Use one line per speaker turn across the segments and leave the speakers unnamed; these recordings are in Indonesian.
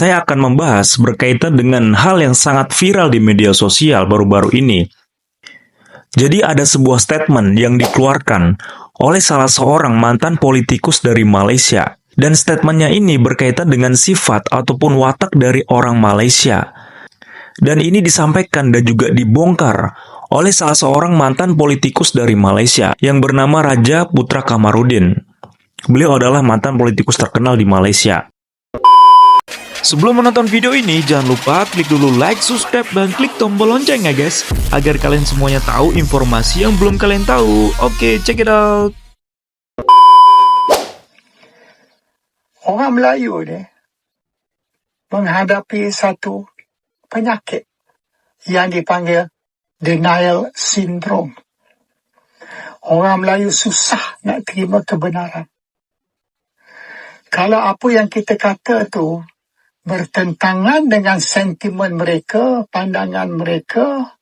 Saya akan membahas berkaitan dengan hal yang sangat viral di media sosial baru-baru ini. Jadi ada sebuah statement yang dikeluarkan oleh salah seorang mantan politikus dari Malaysia. Dan statementnya ini berkaitan dengan sifat ataupun watak dari orang Malaysia. Dan ini disampaikan dan juga dibongkar oleh salah seorang mantan politikus dari Malaysia yang bernama Raja Putra Kamarudin. Beliau adalah mantan politikus terkenal di Malaysia. Sebelum menonton video ini, jangan lupa klik dulu like, subscribe, dan klik tombol lonceng ya guys, agar kalian semuanya tahu informasi yang belum kalian tahu. Oke, check it out.
Orang Melayu ni menghadapi satu penyakit yang dipanggil denial syndrome. Orang Melayu susah nak terima kebenaran. Kalau apa yang kita kata tu bertentangan dengan sentimen mereka, pandangan mereka,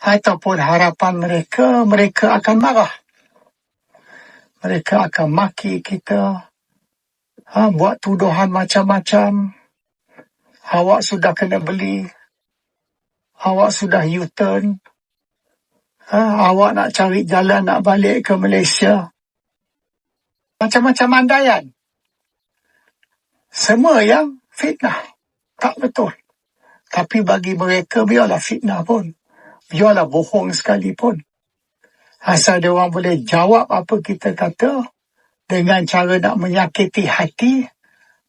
ataupun harapan mereka, mereka akan marah. Mereka akan maki kita, buat tuduhan macam-macam. Awak sudah kena beli, awak sudah U-turn, awak nak cari jalan nak balik ke Malaysia. Macam-macam andaian. Semua yang fitnah. Tak betul. Tapi bagi mereka, biarlah fitnah pun. Biarlah bohong sekalipun. Asal dia orang boleh jawab apa kita kata dengan cara nak menyakiti hati,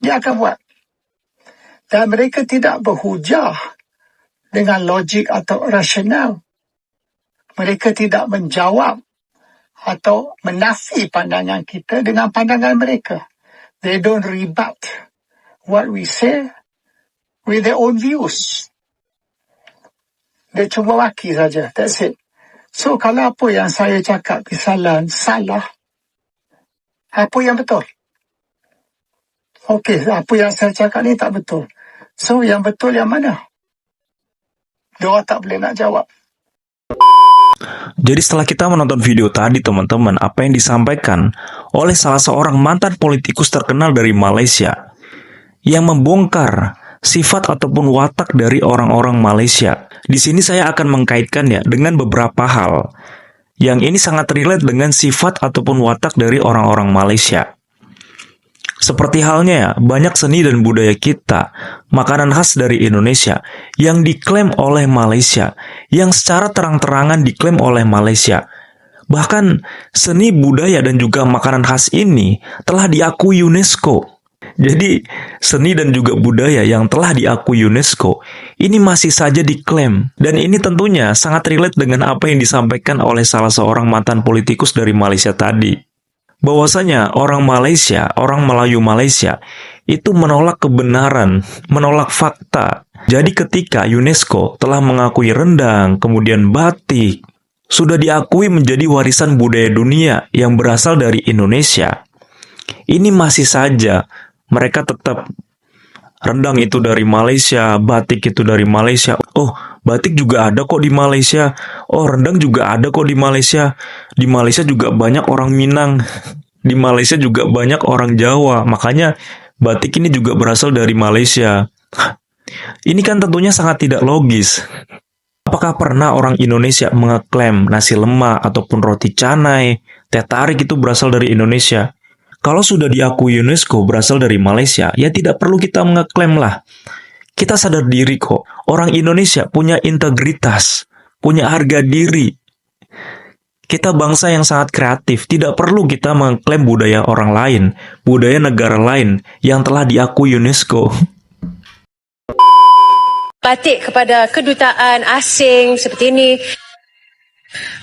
dia akan buat. Dan mereka tidak berhujah dengan logik atau rasional. Mereka tidak menjawab atau menafi pandangan kita dengan pandangan mereka. They don't rebut what we say with their own views. Dia cuma maki saja. That's it. So, kalau apa yang saya cakap kesalahan, salah. Apa yang betul? Okey, apa yang saya cakap ni tak betul. So, yang betul yang mana? Dia tak boleh nak jawab.
Jadi setelah kita menonton video tadi teman-teman, apa yang disampaikan oleh salah seorang mantan politikus terkenal dari Malaysia yang membongkar sifat ataupun watak dari orang-orang Malaysia. Di sini saya akan mengkaitkannya dengan beberapa hal yang ini sangat relate dengan sifat ataupun watak dari orang-orang Malaysia. Seperti halnya banyak seni dan budaya kita, makanan khas dari Indonesia yang diklaim oleh Malaysia, yang secara terang-terangan diklaim oleh Malaysia. Bahkan seni budaya dan juga makanan khas ini telah diakui UNESCO. Jadi seni dan juga budaya yang telah diakui UNESCO ini masih saja diklaim. Dan ini tentunya sangat relate dengan apa yang disampaikan oleh salah seorang mantan politikus dari Malaysia tadi. Bahwasanya orang Malaysia, orang Melayu Malaysia itu menolak kebenaran, menolak fakta. Jadi ketika UNESCO telah mengakui rendang, kemudian batik, sudah diakui menjadi warisan budaya dunia yang berasal dari Indonesia, ini masih saja mereka tetap rendang itu dari Malaysia, batik itu dari Malaysia. Oh, batik juga ada kok di Malaysia. Oh, rendang juga ada kok di Malaysia. Di Malaysia juga banyak orang Minang. Di Malaysia juga banyak orang Jawa. Makanya batik ini juga berasal dari Malaysia. Ini kan tentunya sangat tidak logis. Apakah pernah orang Indonesia mengeklaim nasi lemak ataupun roti canai, teh tarik itu berasal dari Indonesia? Kalau sudah diakui UNESCO berasal dari Malaysia, ya tidak perlu kita mengeklaim lah. Kita sadar diri kok, orang Indonesia punya integritas, punya harga diri. Kita bangsa yang sangat kreatif, tidak perlu kita mengklaim budaya orang lain, budaya negara lain yang telah diakui UNESCO.
Batik kepada kedutaan asing seperti ini.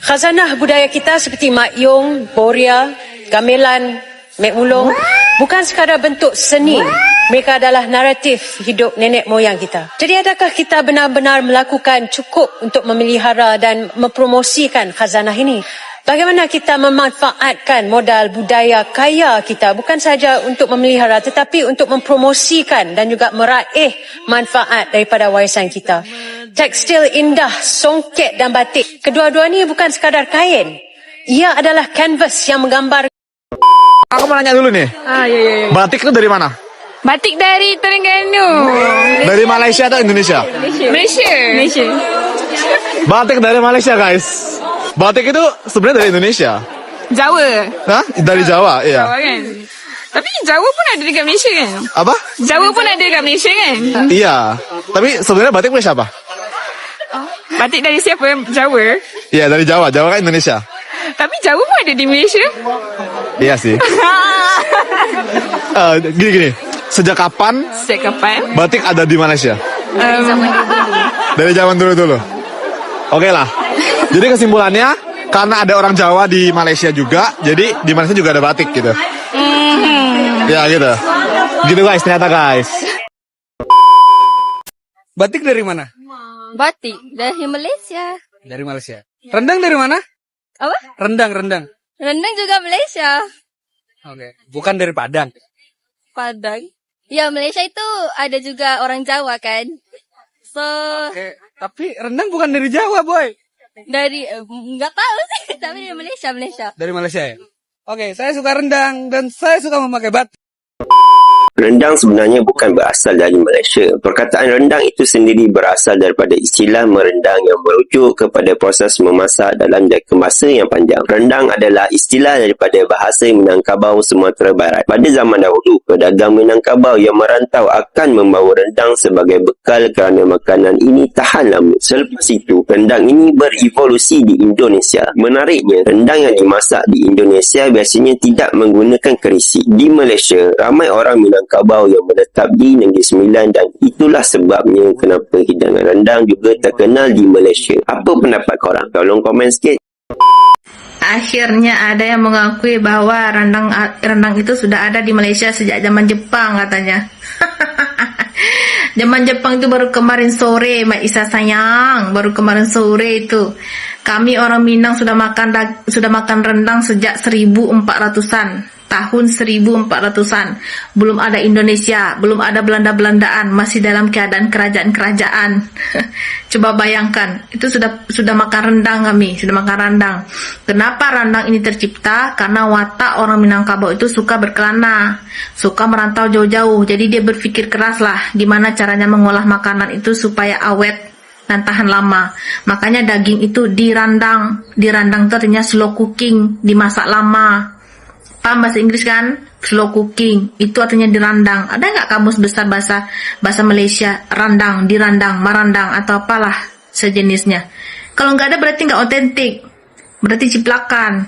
Khazanah budaya kita seperti Mak Yong, Boria, Gamelan, Mek Mulung bukan sekadar bentuk seni. Mereka adalah naratif hidup nenek moyang kita. Jadi adakah kita benar-benar melakukan cukup untuk memelihara dan mempromosikan khazanah ini? Bagaimana kita memanfaatkan modal budaya kaya kita bukan sahaja untuk memelihara tetapi untuk mempromosikan dan juga meraih manfaat daripada warisan kita. Tekstil indah, songket dan batik, kedua-dua ini bukan sekadar kain. Ia adalah kanvas yang menggambar.
Aku mau nanya dulu nih.
Iya.
Batik itu dari mana? Batik dari Terengganu.
Dari Malaysia atau Indonesia?
Malaysia.
Batik dari Malaysia, guys. Batik itu sebenarnya dari Indonesia.
Jawa.
Hah? Dari Jawa, iya.
Jawa kan? Tapi Jawa pun ada dekat Malaysia kan?
Apa?
Jawa pun ada dekat Malaysia kan?
Iya. Tapi sebenarnya batik punya siapa?
Batik dari siapa? Jawa.
Iya, dari Jawa. Jawa kan Indonesia.
Tapi Jawa pun ada di Malaysia.
Iya sih. Gini. Sejak kapan
Sejak kapan?
batik ada di Malaysia? Dari zaman dulu. Oke lah. Jadi kesimpulannya, karena ada orang Jawa di Malaysia juga, jadi di Malaysia juga ada batik gitu. Ya gitu. Gitu guys, ternyata guys.
Batik dari mana?
Batik dari Malaysia.
Dari Malaysia. Rendang dari mana?
Apa?
Rendang.
Rendang juga Malaysia.
Oke. Bukan dari Padang.
Padang. Ya, Malaysia itu ada juga orang Jawa kan. So,
Oke. Tapi rendang bukan dari Jawa, boy.
dari nggak tahu sih, tapi dari Malaysia.
Dari Malaysia ya? Oke, saya suka rendang dan saya suka memakai batik.
Rendang sebenarnya bukan berasal dari Malaysia. Perkataan rendang itu sendiri berasal daripada istilah merendang yang merujuk kepada proses memasak dalam jangka masa yang panjang. Rendang adalah istilah daripada bahasa Minangkabau Sumatera Barat. Pada zaman dahulu, pedagang Minangkabau yang merantau akan membawa rendang sebagai bekal kerana makanan ini tahan lama. Selepas itu, rendang ini berevolusi di Indonesia. Menariknya, rendang yang dimasak di Indonesia biasanya tidak menggunakan kerisi. Di Malaysia, ramai orang Minangkabau yang menetap di Negeri Sembilan dan itulah sebabnya kenapa hidangan rendang juga terkenal di Malaysia. Apa pendapat korang? Tolong komen sikit.
Akhirnya ada yang mengakui bahwa rendang itu sudah ada di Malaysia sejak zaman Jepang katanya. Zaman Jepang itu baru kemarin sore, Mak Isa sayang, baru kemarin sore itu. Kami orang Minang sudah makan rendang sejak 1400-an. Tahun 1400-an. Belum ada Indonesia, belum ada Belanda-Belandaan, masih dalam keadaan kerajaan-kerajaan. Coba bayangkan, itu sudah makan rendang kami, sudah makan rendang. Kenapa rendang ini tercipta? Karena watak orang Minangkabau itu suka berkelana, suka merantau jauh-jauh. Jadi dia berpikir keras lah, gimana caranya mengolah makanan itu supaya awet dan tahan lama. Makanya daging itu dirandang. Dirandang itu artinya slow cooking, dimasak lama. Paham bahasa Inggris kan? Slow cooking. Itu artinya dirandang. Ada nggak kamus besar bahasa Malaysia? Randang, dirandang, marandang, atau apalah sejenisnya. Kalau nggak ada berarti nggak otentik. Berarti ciplakan.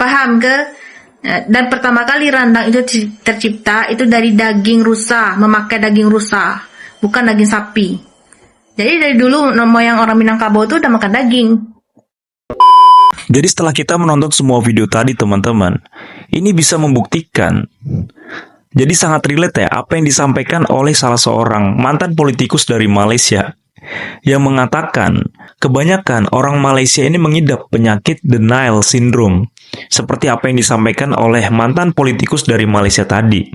Paham ke? Dan pertama kali randang itu tercipta itu dari daging rusa. Memakai daging rusa. Bukan daging sapi. Jadi dari dulu moyang orang Minangkabau itu udah makan daging.
Jadi setelah kita menonton semua video tadi teman-teman, ini bisa membuktikan. Jadi sangat relate ya apa yang disampaikan oleh salah seorang mantan politikus dari Malaysia yang mengatakan kebanyakan orang Malaysia ini mengidap penyakit denial syndrome seperti apa yang disampaikan oleh mantan politikus dari Malaysia tadi.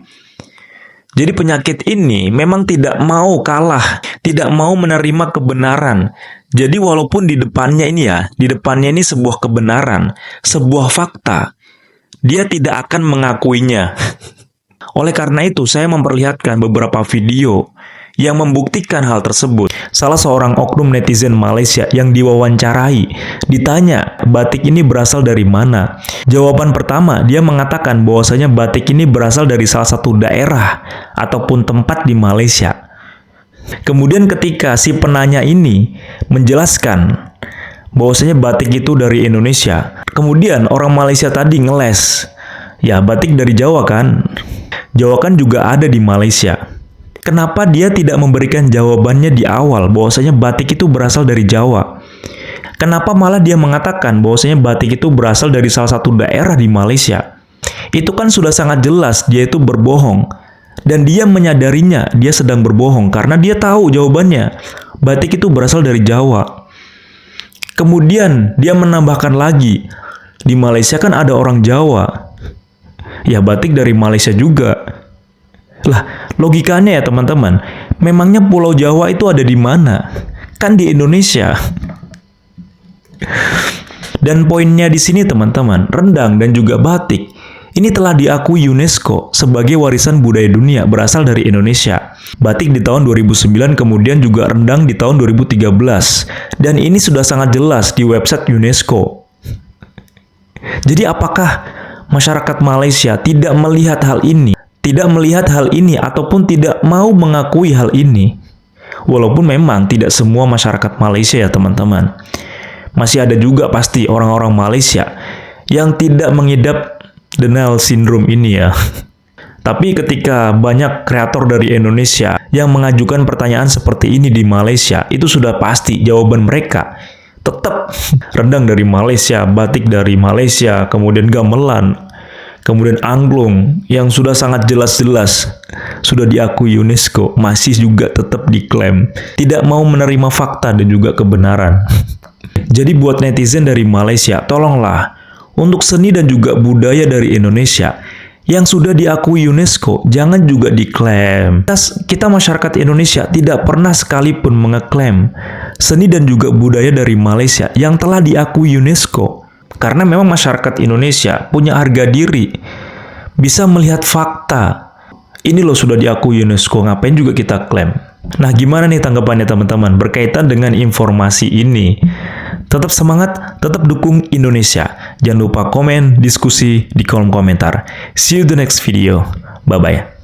Jadi penyakit ini memang tidak mau kalah, tidak mau menerima kebenaran. Jadi walaupun di depannya ini sebuah kebenaran, sebuah fakta, dia tidak akan mengakuinya. Oleh karena itu, saya memperlihatkan beberapa video yang membuktikan hal tersebut. Salah seorang oknum netizen Malaysia yang diwawancarai ditanya batik ini berasal dari mana. Jawaban pertama, dia mengatakan bahwasanya batik ini berasal dari salah satu daerah ataupun tempat di Malaysia. Kemudian ketika si penanya ini menjelaskan bahwasanya batik itu dari Indonesia, kemudian orang Malaysia tadi ngeles, ya batik dari Jawa kan? Jawa kan juga ada di Malaysia. Kenapa dia tidak memberikan jawabannya di awal bahwasanya batik itu berasal dari Jawa? Kenapa malah dia mengatakan bahwasanya batik itu berasal dari salah satu daerah di Malaysia? Itu kan sudah sangat jelas dia itu berbohong. Dan dia menyadarinya dia sedang berbohong karena dia tahu jawabannya. Batik itu berasal dari Jawa. Kemudian dia menambahkan lagi, di Malaysia kan ada orang Jawa. Ya batik dari Malaysia juga. Lah, logikanya ya teman-teman, memangnya Pulau Jawa itu ada di mana? Kan di Indonesia. Dan poinnya di sini teman-teman, rendang dan juga batik ini telah diakui UNESCO sebagai warisan budaya dunia berasal dari Indonesia. Batik di tahun 2009, kemudian juga rendang di tahun 2013. Dan ini sudah sangat jelas di website UNESCO. Jadi apakah masyarakat Malaysia tidak melihat hal ini? Tidak melihat hal ini ataupun tidak mau mengakui hal ini? Walaupun memang tidak semua masyarakat Malaysia ya teman-teman. Masih ada juga pasti orang-orang Malaysia yang tidak mengidap denial syndrome ini ya. Tapi ketika banyak kreator dari Indonesia yang mengajukan pertanyaan seperti ini di Malaysia, itu sudah pasti jawaban mereka tetap rendang dari Malaysia, batik dari Malaysia, kemudian gamelan, kemudian angklung yang sudah sangat jelas-jelas sudah diakui UNESCO, masih juga tetap diklaim tidak mau menerima fakta dan juga kebenaran. Jadi buat netizen dari Malaysia, tolonglah untuk seni dan juga budaya dari Indonesia yang sudah diakui UNESCO, jangan juga diklaim. Kita masyarakat Indonesia tidak pernah sekalipun mengeklaim seni dan juga budaya dari Malaysia yang telah diakui UNESCO. Karena memang masyarakat Indonesia punya harga diri, bisa melihat fakta. Ini loh sudah diakui UNESCO, ngapain juga kita klaim? Nah, gimana nih tanggapannya teman-teman berkaitan dengan informasi ini? Tetap semangat, tetap dukung Indonesia. Jangan lupa komen, diskusi di kolom komentar. See you the next video. Bye-bye.